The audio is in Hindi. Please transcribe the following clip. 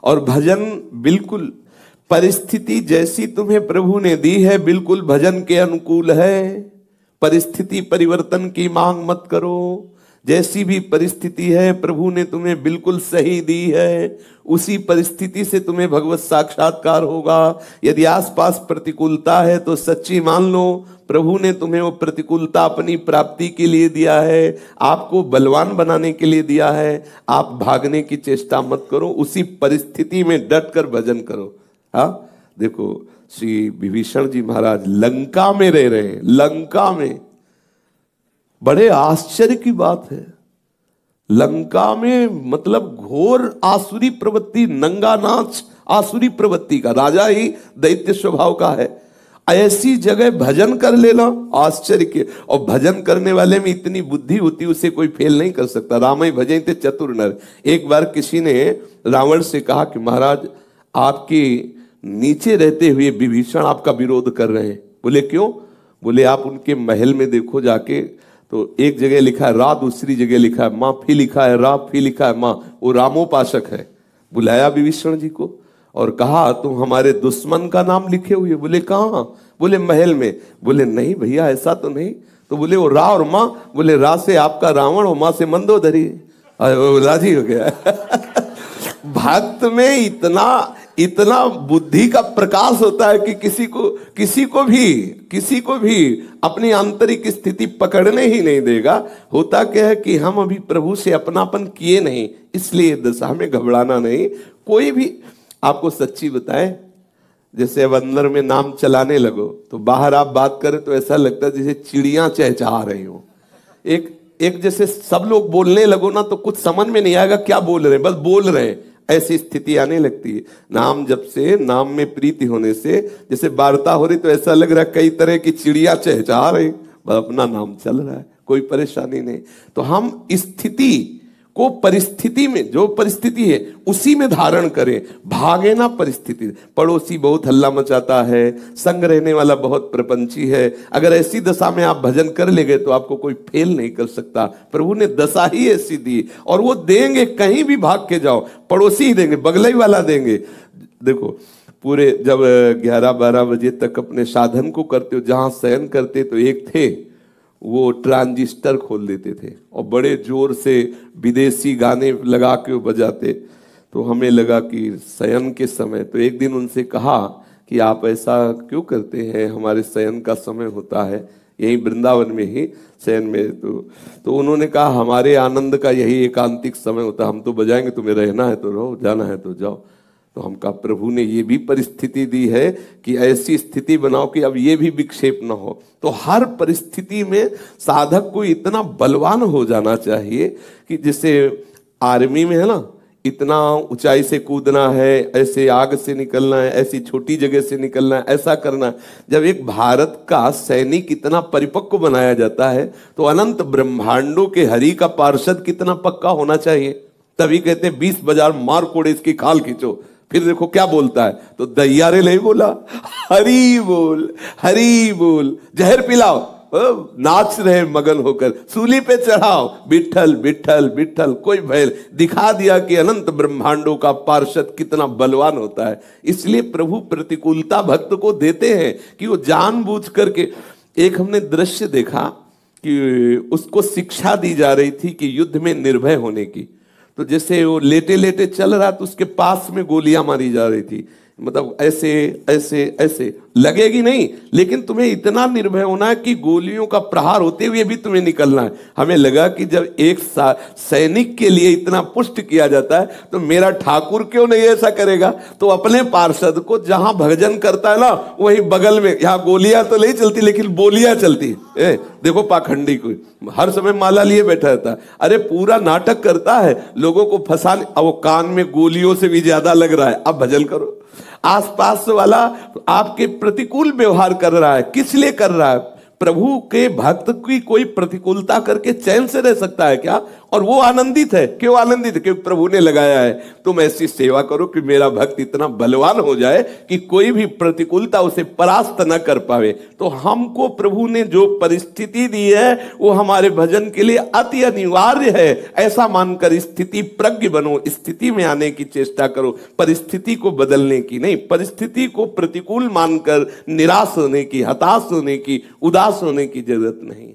और भजन बिल्कुल परिस्थिति जैसी तुम्हें प्रभु ने दी है बिल्कुल भजन के अनुकूल है। परिस्थिति परिवर्तन की मांग मत करो। जैसी भी परिस्थिति है प्रभु ने तुम्हें बिल्कुल सही दी है, उसी परिस्थिति से तुम्हें भगवत साक्षात्कार होगा। यदि आसपास प्रतिकूलता है तो सच्ची मान लो प्रभु ने तुम्हें वो प्रतिकूलता अपनी प्राप्ति के लिए दिया है, आपको बलवान बनाने के लिए दिया है। आप भागने की चेष्टा मत करो, उसी परिस्थिति में डट कर भजन करो। हाँ, देखो श्री विभीषण जी महाराज लंका में रह रहे हैं, लंका में। बड़े आश्चर्य की बात है, लंका में मतलब घोर आसुरी प्रवृत्ति, नंगा नाच आसुरी प्रवृत्ति का, राजा ही दैत्य स्वभाव का है। ऐसी जगह भजन कर लेना आश्चर्य के। और भजन करने वाले में इतनी बुद्धि होती, उसे कोई फेल नहीं कर सकता। राम भजन थे चतुर नर। एक बार किसी ने रावण से कहा कि महाराज आपके नीचे रहते हुए विभीषण आपका विरोध कर रहे हैं। बोले क्यों? बोले आप उनके महल में देखो जाके, तो एक जगह लिखा है रा, दूसरी जगह लिखा है माँ, फिर लिखा है रा, फिर लिखा है माँ। वो रामोपासक है। बुलाया विभीषण जी को और कहा तुम हमारे दुश्मन का नाम लिखे हुए। बोले कहाँ? बोले महल में। बोले नहीं भैया ऐसा तो नहीं। तो बोले वो रा और माँ। बोले रा से आपका रावण और माँ से मंदोदरी। राजी हो गया। भक्त में इतना बुद्धि का प्रकाश होता है कि किसी को भी अपनी आंतरिक स्थिति पकड़ने ही नहीं देगा। होता क्या है कि हम अभी प्रभु से अपनापन किए नहीं, इसलिए दशा में घबराना नहीं। कोई भी आपको सच्ची बताए, जैसे अब अंदर में नाम चलाने लगो तो बाहर आप बात करें तो ऐसा लगता है जैसे चिड़ियां चहचहा रही हो। एक जैसे सब लोग बोलने लगो ना तो कुछ समझ में नहीं आएगा क्या बोल रहे हैं, बस बोल रहे हैं, ऐसी स्थिति आने लगती है। नाम जब से, नाम में प्रीति होने से जैसे वार्ता हो रही तो ऐसा लग रहा है कई तरह की चिड़िया चहचहा रही, बस अपना नाम चल रहा है, कोई परेशानी नहीं। तो हम स्थिति को परिस्थिति में, जो परिस्थिति है उसी में धारण करें, भागे ना परिस्थिति। पड़ोसी बहुत हल्ला मचाता है, संग रहने वाला बहुत प्रपंची है, अगर ऐसी दशा में आप भजन कर लेंगे तो आपको कोई फेल नहीं कर सकता। प्रभु ने दशा ही ऐसी दी और वो देंगे, कहीं भी भाग के जाओ पड़ोसी ही देंगे, बगल वाला देंगे। देखो पूरे जब 11-12 बजे तक अपने साधन को करते हो, जहां शयन करते तो एक थे वो ट्रांजिस्टर खोल देते थे और बड़े जोर से विदेशी गाने लगा के वो बजाते। तो हमें लगा कि शयन के समय, तो एक दिन उनसे कहा कि आप ऐसा क्यों करते हैं, हमारे शयन का समय होता है यही वृंदावन में ही शयन में। तो उन्होंने कहा हमारे आनंद का यही एकांतिक समय होता है, हम तो बजाएंगे, तुम्हें रहना है तो रहो, जाना है तो जाओ। तो हम कहा प्रभु ने ये भी परिस्थिति दी है कि ऐसी स्थिति बनाओ कि अब ये भी विक्षेप ना हो। तो हर परिस्थिति में साधक को इतना बलवान हो जाना चाहिए कि जैसे आर्मी में है ना, इतना ऊंचाई से कूदना है, ऐसे आग से निकलना है, ऐसी छोटी जगह से निकलना है, ऐसा करना है। जब एक भारत का सैनिक इतना परिपक्व बनाया जाता है तो अनंत ब्रह्मांडों के हरि का पार्षद कितना पक्का होना चाहिए। तभी कहते हैं 20 बाजार मार कोड़े इसकी खाल खींचो। फिर देखो क्या बोलता है, तो दैयारे नहीं बोला, हरी बोल, हरी बोल, जहर पिलाओ, नाच रहे मगन होकर, सूली पे चढ़ाओ, विठल विठल विठल, कोई भय। दिखा दिया कि अनंत ब्रह्मांडों का पार्षद कितना बलवान होता है। इसलिए प्रभु प्रतिकूलता भक्त को देते हैं कि वो जानबूझ करके। एक हमने दृश्य देखा कि उसको शिक्षा दी जा रही थी कि युद्ध में निर्भय होने की। तो जैसे वो लेटे लेटे चल रहा तो उसके पास में गोलियां मारी जा रही थी, मतलब ऐसे ऐसे ऐसे, लगेगी नहीं लेकिन तुम्हें इतना निर्भय होना है कि गोलियों का प्रहार होते हुए भी तुम्हें निकलना है। हमें लगा कि जब एक सैनिक के लिए इतना पुष्ट किया जाता है तो मेरा ठाकुर क्यों नहीं ऐसा करेगा। तो अपने पार्षद को जहां भजन करता है ना वही बगल में, यहाँ गोलियां तो नहीं चलती लेकिन बोलियां चलती। देखो पाखंडी को हर समय माला लिए बैठा रहता है, अरे पूरा नाटक करता है लोगों को फंसाने, अब वो कान में गोलियों से भी ज्यादा लग रहा है, अब भजन करो। आसपास वाला आपके प्रतिकूल व्यवहार कर रहा है, किस लिए कर रहा है? प्रभु के भक्त की कोई प्रतिकूलता करके चैन से रह सकता है क्या? और वो आनंदित है। क्यों आनंदित है? क्योंकि प्रभु ने लगाया है। तुम ऐसी सेवा करो कि मेरा भक्त इतना बलवान हो जाए कि कोई भी प्रतिकूलता उसे परास्त न कर पावे। तो हमको प्रभु ने जो परिस्थिति दी है वो हमारे भजन के लिए अति अनिवार्य है, ऐसा मानकर स्थिति प्रज्ञ बनो, स्थिति में आने की चेष्टा करो, परिस्थिति को बदलने की नहीं। परिस्थिति को प्रतिकूल मानकर निराश होने की, हताश होने की, उदास होने की जरूरत नहीं है।